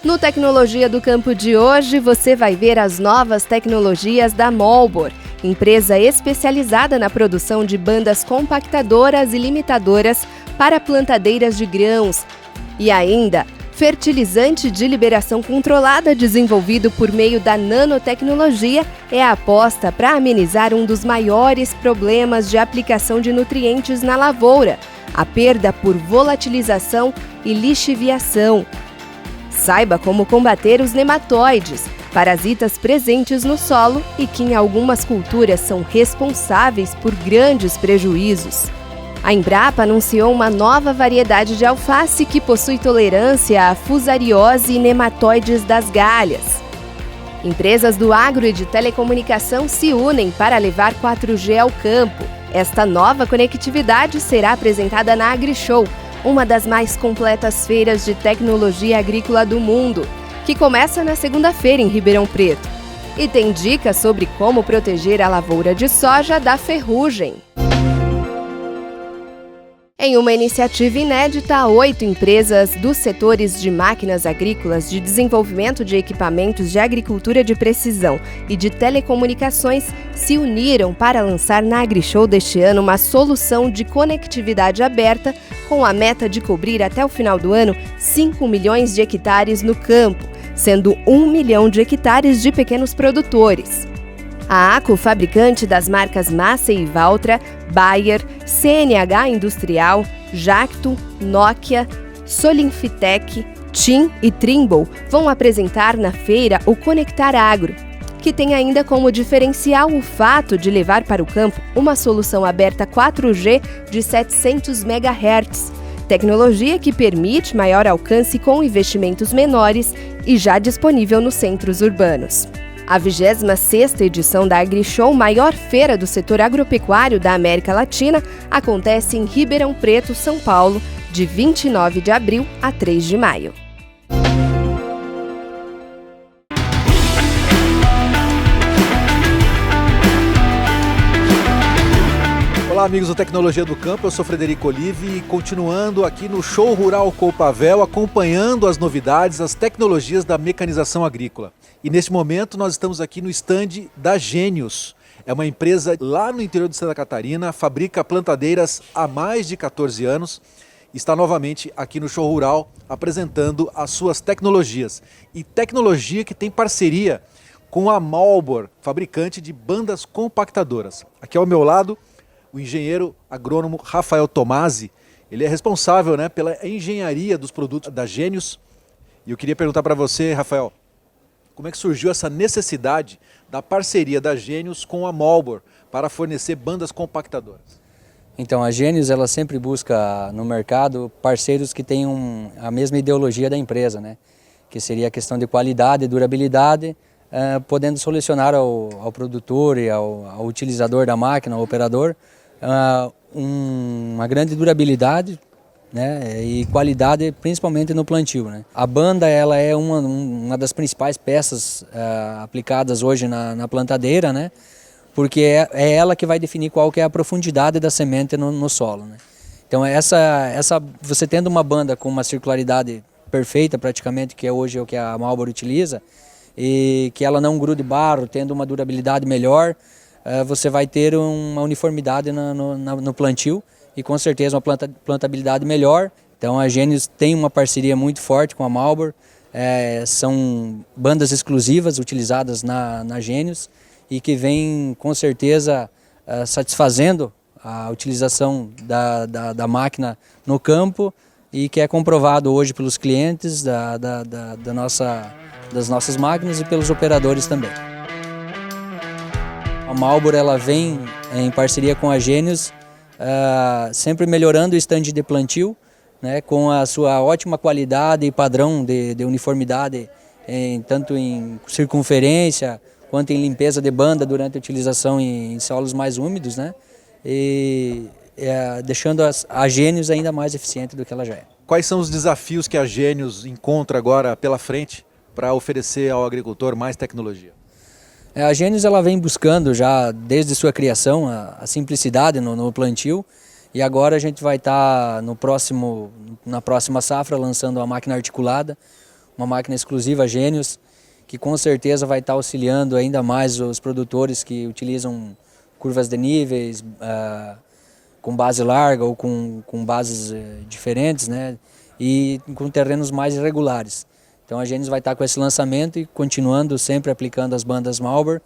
No Tecnologia do Campo de hoje, você vai ver as novas tecnologias da Malbor, empresa especializada na produção de bandas compactadoras e limitadoras para plantadeiras de grãos. E ainda, fertilizante de liberação controlada desenvolvido por meio da nanotecnologia é a aposta para amenizar um dos maiores problemas de aplicação de nutrientes na lavoura, a perda por volatilização e lixiviação. Saiba como combater os nematóides, parasitas presentes no solo e que em algumas culturas são responsáveis por grandes prejuízos. A Embrapa anunciou uma nova variedade de alface que possui tolerância à fusariose e nematóides das galhas. Empresas do agro e de telecomunicação se unem para levar 4G ao campo. Esta nova conectividade será apresentada na AgriShow, uma das mais completas feiras de tecnologia agrícola do mundo, que começa na segunda-feira em Ribeirão Preto. E tem dicas sobre como proteger a lavoura de soja da ferrugem. Em uma iniciativa inédita, 8 empresas dos setores de máquinas agrícolas, de desenvolvimento de equipamentos de agricultura de precisão e de telecomunicações se uniram para lançar na AgriShow deste ano uma solução de conectividade aberta com a meta de cobrir até o final do ano 5 milhões de hectares no campo, sendo 1 milhão de hectares de pequenos produtores. A ACO, fabricante das marcas Massey e Valtra, Bayer, CNH Industrial, Jacto, Nokia, Solinfitec, TIM e Trimble, vão apresentar na feira o Conectar Agro, que tem ainda como diferencial o fato de levar para o campo uma solução aberta 4G de 700 MHz, tecnologia que permite maior alcance com investimentos menores e já disponível nos centros urbanos. A 26ª edição da AgriShow, maior feira do setor agropecuário da América Latina, acontece em Ribeirão Preto, São Paulo, de 29 de abril a 3 de maio. Olá, amigos do Tecnologia do Campo, eu sou Frederico Olive e continuando aqui no Show Rural Copavel, acompanhando as novidades, as tecnologias da mecanização agrícola. E neste momento nós estamos aqui no stand da Gênios. É uma empresa lá no interior de Santa Catarina, fabrica plantadeiras há mais de 14 anos, está novamente aqui no Show Rural apresentando as suas tecnologias. E tecnologia que tem parceria com a Malbor, fabricante de bandas compactadoras. Aqui ao meu lado, o engenheiro agrônomo Rafael Tomasi. Ele é responsável, pela engenharia dos produtos da Gênios. E eu queria perguntar para você, Rafael, como é que surgiu essa necessidade da parceria da Gênios com a Malbor para fornecer bandas compactadoras? Então, a Gênios ela sempre busca no mercado parceiros que tenham a mesma ideologia da empresa, que seria a questão de qualidade e durabilidade, podendo solucionar ao produtor e ao utilizador da máquina, ao operador, uma grande durabilidade, e qualidade, principalmente no plantio. A banda ela é uma das principais peças aplicadas hoje na plantadeira, porque é ela que vai definir qual que é a profundidade da semente no solo. Então você tendo uma banda com uma circularidade perfeita praticamente, que é hoje o que a Malbor utiliza, e que ela não grude barro, tendo uma durabilidade melhor, você vai ter uma uniformidade no plantio e com certeza uma plantabilidade melhor. Então a Gênios tem uma parceria muito forte com a Malbor, são bandas exclusivas utilizadas na Gênios e que vem com certeza satisfazendo a utilização da máquina no campo e que é comprovado hoje pelos clientes das nossas máquinas e pelos operadores também. A Malbor ela vem em parceria com a Gênios, sempre melhorando o stand de plantio, com a sua ótima qualidade e padrão de uniformidade, tanto em circunferência quanto em limpeza de banda durante a utilização em solos mais úmidos, e deixando a Gênios ainda mais eficiente do que ela já é. Quais são os desafios que a Gênios encontra agora pela frente para oferecer ao agricultor mais tecnologia? A Gênios ela vem buscando já desde sua criação a simplicidade no plantio e agora a gente vai estar na próxima safra lançando a máquina articulada uma máquina exclusiva Gênios, que com certeza vai estar auxiliando ainda mais os produtores que utilizam curvas de níveis, com base larga ou com bases diferentes, né? E com terrenos mais irregulares. Então a Gênios vai estar com esse lançamento e continuando sempre aplicando as bandas Marlboro,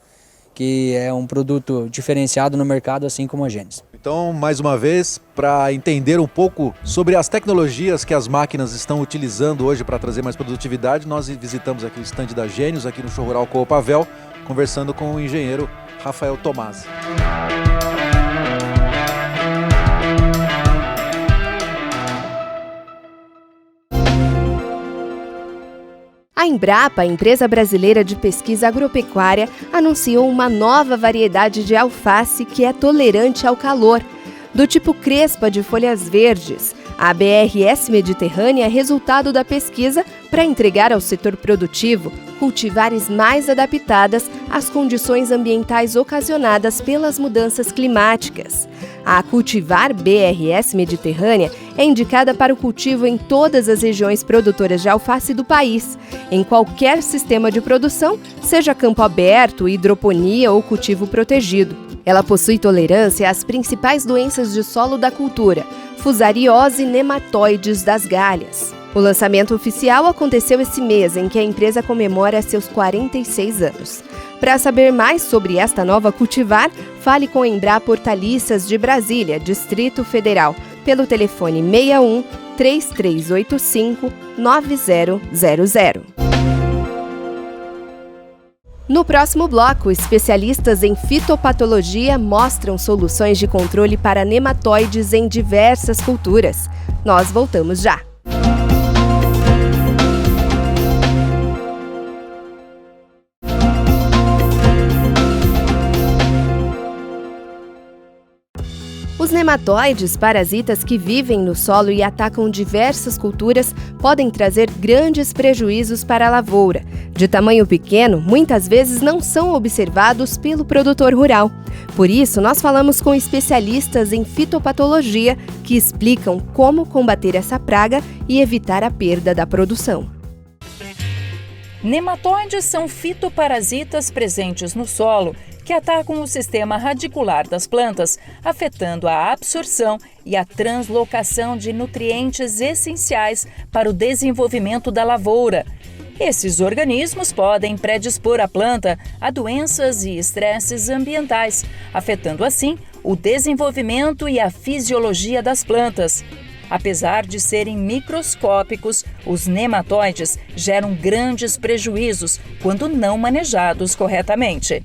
que é um produto diferenciado no mercado, assim como a Gênios. Então, mais uma vez, para entender um pouco sobre as tecnologias que as máquinas estão utilizando hoje para trazer mais produtividade, nós visitamos aqui o stand da Gênios, aqui no Show Rural Copavel, conversando com o engenheiro Rafael Tomasi. A Embrapa, a empresa brasileira de pesquisa agropecuária, anunciou uma nova variedade de alface que é tolerante ao calor. Do tipo crespa de folhas verdes, a BRS Mediterrânea é resultado da pesquisa para entregar ao setor produtivo cultivares mais adaptadas às condições ambientais ocasionadas pelas mudanças climáticas. A cultivar BRS Mediterrânea é indicada para o cultivo em todas as regiões produtoras de alface do país, em qualquer sistema de produção, seja campo aberto, hidroponia ou cultivo protegido. Ela possui tolerância às principais doenças de solo da cultura, fusariose e nematóides das galhas. O lançamento oficial aconteceu esse mês, em que a empresa comemora seus 46 anos. Para saber mais sobre esta nova cultivar, fale com a Embrapa Hortaliças de Brasília, Distrito Federal, pelo telefone 61 3385 9000. No próximo bloco, especialistas em fitopatologia mostram soluções de controle para nematóides em diversas culturas. Nós voltamos já. Os nematóides, parasitas que vivem no solo e atacam diversas culturas, podem trazer grandes prejuízos para a lavoura. De tamanho pequeno, muitas vezes não são observados pelo produtor rural. Por isso, nós falamos com especialistas em fitopatologia que explicam como combater essa praga e evitar a perda da produção. Nematóides são fitoparasitas presentes no solo que atacam o sistema radicular das plantas, afetando a absorção e a translocação de nutrientes essenciais para o desenvolvimento da lavoura. Esses organismos podem predispor a planta a doenças e estresses ambientais, afetando assim o desenvolvimento e a fisiologia das plantas. Apesar de serem microscópicos, os nematóides geram grandes prejuízos quando não manejados corretamente.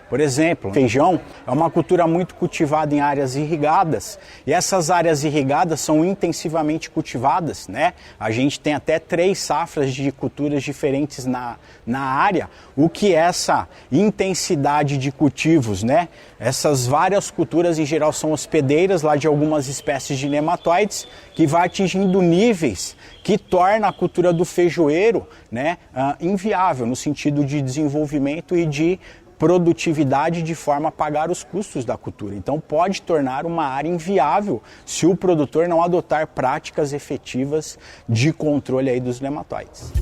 Por exemplo, feijão é uma cultura muito cultivada em áreas irrigadas e essas áreas irrigadas são intensivamente cultivadas, né? A gente tem até 3 safras de culturas diferentes na área, o que essa intensidade de cultivos, né? Essas várias culturas em geral são hospedeiras lá de algumas espécies de nematóides que vai atingindo níveis que torna a cultura do feijoeiro, né, inviável no sentido de desenvolvimento e de produtividade de forma a pagar os custos da cultura. Então pode tornar uma área inviável se o produtor não adotar práticas efetivas de controle aí dos nematóides.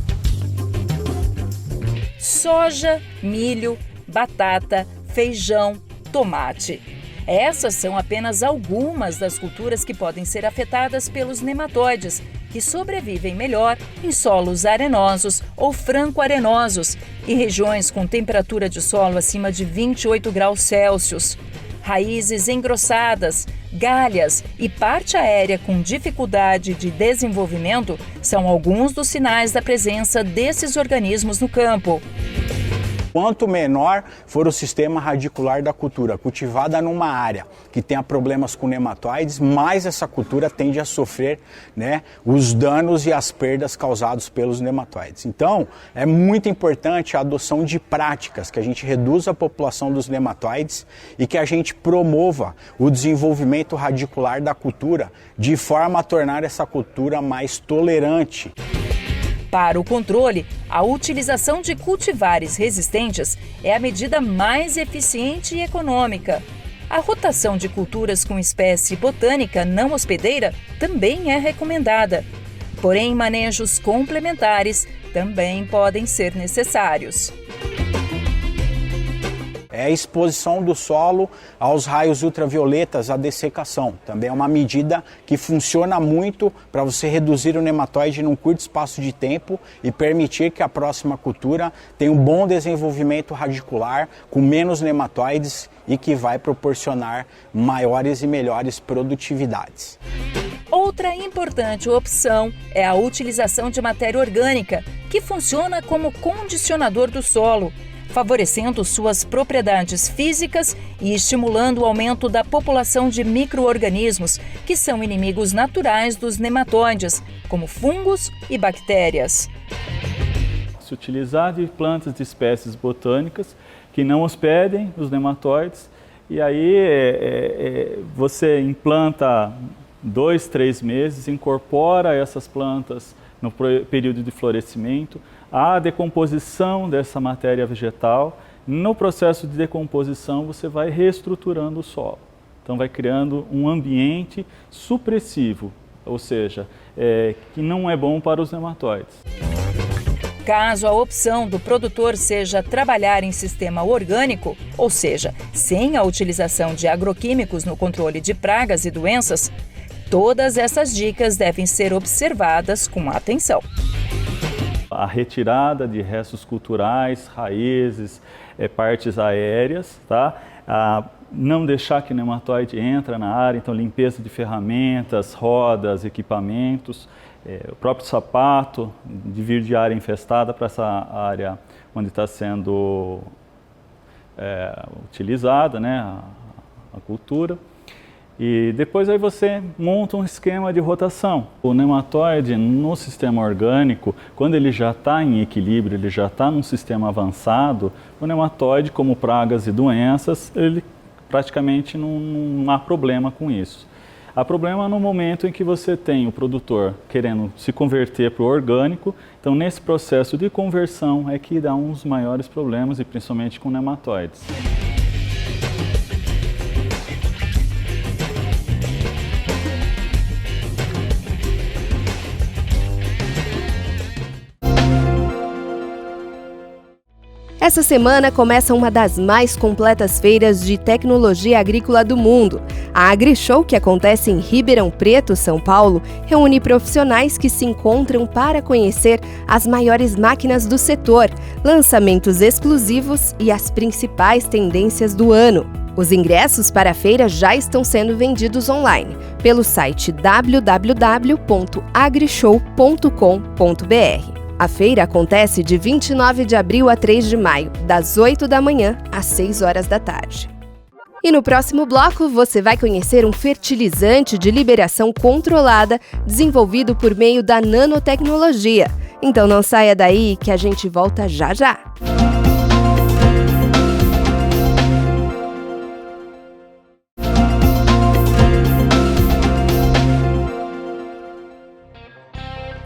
Soja, milho, batata, feijão, tomate. Essas são apenas algumas das culturas que podem ser afetadas pelos nematóides, que sobrevivem melhor em solos arenosos ou franco-arenosos e regiões com temperatura de solo acima de 28 graus Celsius. Raízes engrossadas, galhas e parte aérea com dificuldade de desenvolvimento são alguns dos sinais da presença desses organismos no campo. Quanto menor for o sistema radicular da cultura cultivada numa área que tenha problemas com nematóides, mais essa cultura tende a sofrer, né, os danos e as perdas causados pelos nematóides. Então, é muito importante a adoção de práticas que a gente reduza a população dos nematóides e que a gente promova o desenvolvimento radicular da cultura de forma a tornar essa cultura mais tolerante. Para o controle, a utilização de cultivares resistentes é a medida mais eficiente e econômica. A rotação de culturas com espécie botânica não hospedeira também é recomendada. Porém, manejos complementares também podem ser necessários. É a exposição do solo aos raios ultravioletas, a dessecação. Também é uma medida que funciona muito para você reduzir o nematóide num curto espaço de tempo e permitir que a próxima cultura tenha um bom desenvolvimento radicular, com menos nematóides e que vai proporcionar maiores e melhores produtividades. Outra importante opção é a utilização de matéria orgânica, que funciona como condicionador do solo, favorecendo suas propriedades físicas e estimulando o aumento da população de micro-organismos, que são inimigos naturais dos nematóides, como fungos e bactérias. Se utilizar de plantas de espécies botânicas que não hospedem os nematóides, e aí você implanta 2, 3 meses, incorpora essas plantas no período de florescimento, a decomposição dessa matéria vegetal. No processo de decomposição, você vai reestruturando o solo. Então, vai criando um ambiente supressivo, ou seja, que não é bom para os nematóides. Caso a opção do produtor seja trabalhar em sistema orgânico, ou seja, sem a utilização de agroquímicos no controle de pragas e doenças, todas essas dicas devem ser observadas com atenção. A retirada de restos culturais, raízes, partes aéreas, tá? Não deixar que o nematóide entre na área, então limpeza de ferramentas, rodas, equipamentos, o próprio sapato, de vir de área infestada para essa área onde está sendo utilizada, né, a cultura. E depois aí você monta um esquema de rotação. O nematóide no sistema orgânico, quando ele já está em equilíbrio, ele já está num sistema avançado, o nematóide, como pragas e doenças, ele praticamente não há problema com isso. Há problema no momento em que você tem o produtor querendo se converter para o orgânico, então nesse processo de conversão é que dá uns maiores problemas, e principalmente com nematóides. Essa semana começa uma das mais completas feiras de tecnologia agrícola do mundo. A AgriShow, que acontece em Ribeirão Preto, São Paulo, reúne profissionais que se encontram para conhecer as maiores máquinas do setor, lançamentos exclusivos e as principais tendências do ano. Os ingressos para a feira já estão sendo vendidos online pelo site www.agrishow.com.br. A feira acontece de 29 de abril a 3 de maio, das 8 da manhã às 6 horas da tarde. E no próximo bloco você vai conhecer um fertilizante de liberação controlada desenvolvido por meio da nanotecnologia. Então não saia daí que a gente volta já já!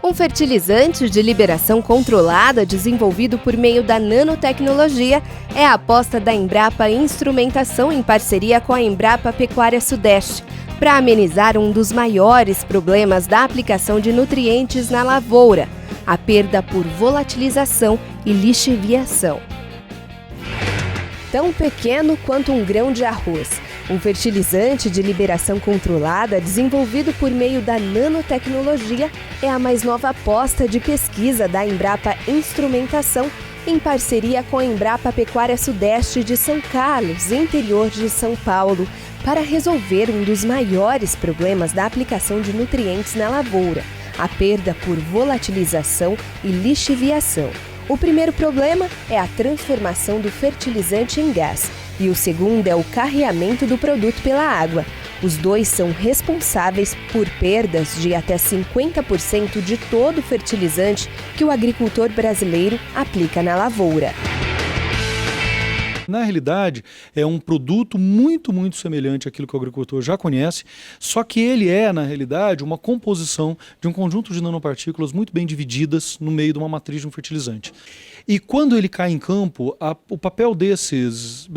Um fertilizante de liberação controlada desenvolvido por meio da nanotecnologia é a aposta da Embrapa Instrumentação em parceria com a Embrapa Pecuária Sudeste, para amenizar um dos maiores problemas da aplicação de nutrientes na lavoura, a perda por volatilização e lixiviação. Tão pequeno quanto um grão de arroz. Um fertilizante de liberação controlada desenvolvido por meio da nanotecnologia é a mais nova aposta de pesquisa da Embrapa Instrumentação em parceria com a Embrapa Pecuária Sudeste de São Carlos, interior de São Paulo, para resolver um dos maiores problemas da aplicação de nutrientes na lavoura, a perda por volatilização e lixiviação. O primeiro problema é a transformação do fertilizante em gás e o segundo é o carreamento do produto pela água. Os dois são responsáveis por perdas de até 50% de todo o fertilizante que o agricultor brasileiro aplica na lavoura. Na realidade, é um produto muito semelhante àquilo que o agricultor já conhece, só que ele é, na realidade, uma composição de um conjunto de nanopartículas muito bem divididas no meio de uma matriz de um fertilizante. E quando ele cai em campo, o papel dessas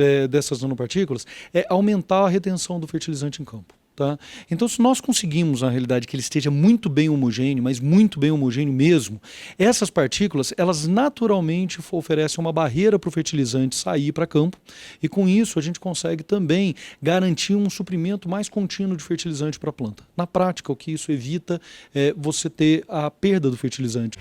nanopartículas é aumentar a retenção do fertilizante em campo. Tá? Então, se nós conseguimos, na realidade, que ele esteja muito bem homogêneo, mas muito bem homogêneo mesmo, essas partículas, elas naturalmente oferecem uma barreira para o fertilizante sair para campo, e com isso a gente consegue também garantir um suprimento mais contínuo de fertilizante para a planta. Na prática, o que isso evita é você ter a perda do fertilizante.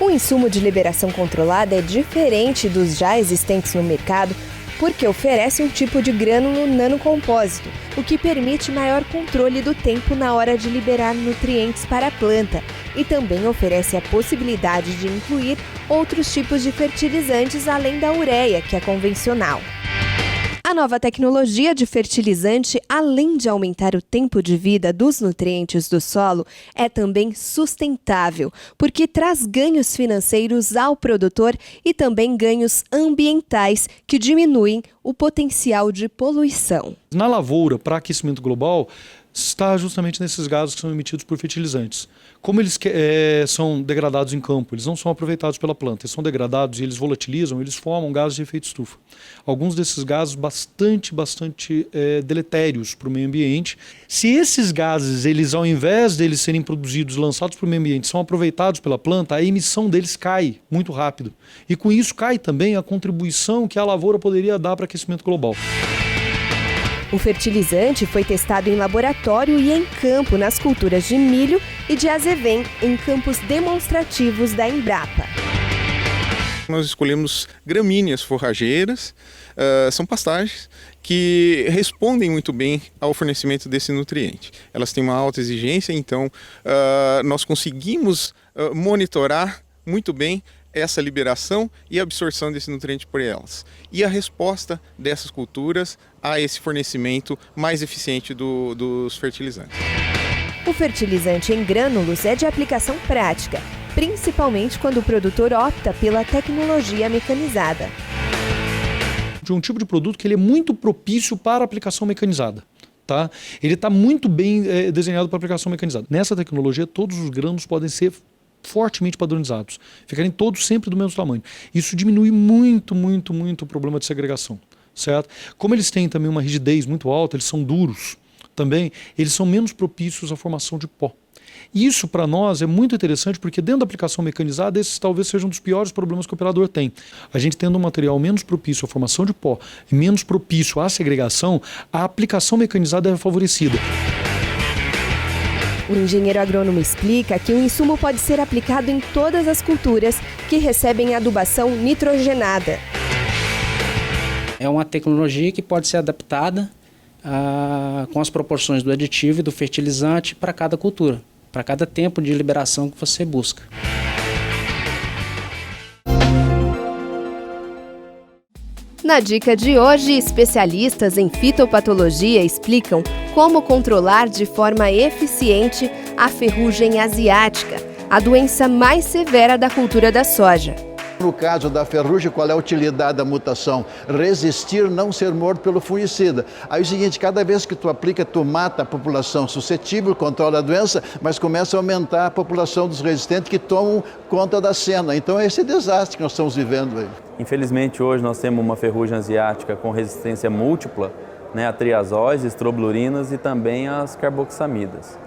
O insumo de liberação controlada é diferente dos já existentes no mercado, porque oferece um tipo de grânulo nanocompósito, o que permite maior controle do tempo na hora de liberar nutrientes para a planta, e também oferece a possibilidade de incluir outros tipos de fertilizantes além da ureia, que é convencional. A nova tecnologia de fertilizante, além de aumentar o tempo de vida dos nutrientes do solo, é também sustentável, porque traz ganhos financeiros ao produtor e também ganhos ambientais que diminuem o potencial de poluição. Na lavoura, para aquecimento global, está justamente nesses gases que são emitidos por fertilizantes. Como eles são degradados em campo, eles não são aproveitados pela planta, eles são degradados e eles volatilizam, eles formam gases de efeito estufa. Alguns desses gases bastante deletérios para o meio ambiente. Se esses gases, eles, ao invés deles serem produzidos, lançados para o meio ambiente, são aproveitados pela planta, a emissão deles cai muito rápido. E com isso cai também a contribuição que a lavoura poderia dar para o aquecimento global. O fertilizante foi testado em laboratório e em campo nas culturas de milho e de azevém em campos demonstrativos da Embrapa. Nós escolhemos gramíneas forrageiras, são pastagens que respondem muito bem ao fornecimento desse nutriente. Elas têm uma alta exigência, então nós conseguimos monitorar muito bem essa liberação e absorção desse nutriente por elas. E a resposta dessas culturas a esse fornecimento mais eficiente dos fertilizantes. O fertilizante em grânulos é de aplicação prática, principalmente quando o produtor opta pela tecnologia mecanizada. De um tipo de produto que ele é muito propício para aplicação mecanizada. Tá? Ele está muito bem desenhado para aplicação mecanizada. Nessa tecnologia, todos os grãos podem ser fortemente padronizados, ficarem todos sempre do mesmo tamanho. Isso diminui muito o problema de segregação, certo? Como eles têm também uma rigidez muito alta, eles são duros também, eles são menos propícios à formação de pó. E isso para nós é muito interessante porque dentro da aplicação mecanizada esses talvez sejam um dos piores problemas que o operador tem. A gente tendo um material menos propício à formação de pó e menos propício à segregação, a aplicação mecanizada é favorecida. O engenheiro agrônomo explica que o insumo pode ser aplicado em todas as culturas que recebem adubação nitrogenada. É uma tecnologia que pode ser adaptada com as proporções do aditivo e do fertilizante para cada cultura, para cada tempo de liberação que você busca. Na dica de hoje, especialistas em fitopatologia explicam como controlar de forma eficiente a ferrugem asiática, a doença mais severa da cultura da soja. No caso da ferrugem, qual é a utilidade da mutação? Resistir, não ser morto pelo fungicida. Aí é o seguinte, cada vez que tu aplica, tu mata a população suscetível, controla a doença, mas começa a aumentar a população dos resistentes que tomam conta da cena. Então é esse desastre que nós estamos vivendo aí. Infelizmente hoje nós temos uma ferrugem asiática com resistência múltipla, a triazóis, estrobilurinas e também as carboxamidas.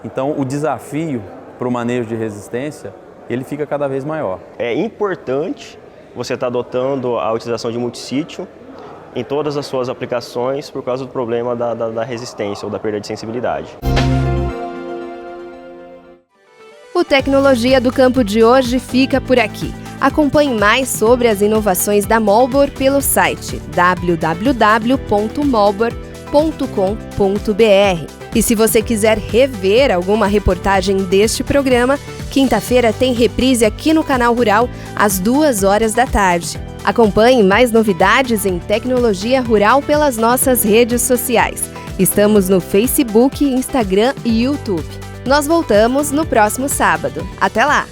Então o desafio para o manejo de resistência ele fica cada vez maior. É importante você estar adotando a utilização de multissítio em todas as suas aplicações por causa do problema da resistência ou da perda de sensibilidade. O Tecnologia do Campo de hoje fica por aqui. Acompanhe mais sobre as inovações da Molbor pelo site www.molbor.com.br. E se você quiser rever alguma reportagem deste programa, quinta-feira tem reprise aqui no Canal Rural, às 14h. Acompanhe mais novidades em tecnologia rural pelas nossas redes sociais. Estamos no Facebook, Instagram e YouTube. Nós voltamos no próximo sábado. Até lá!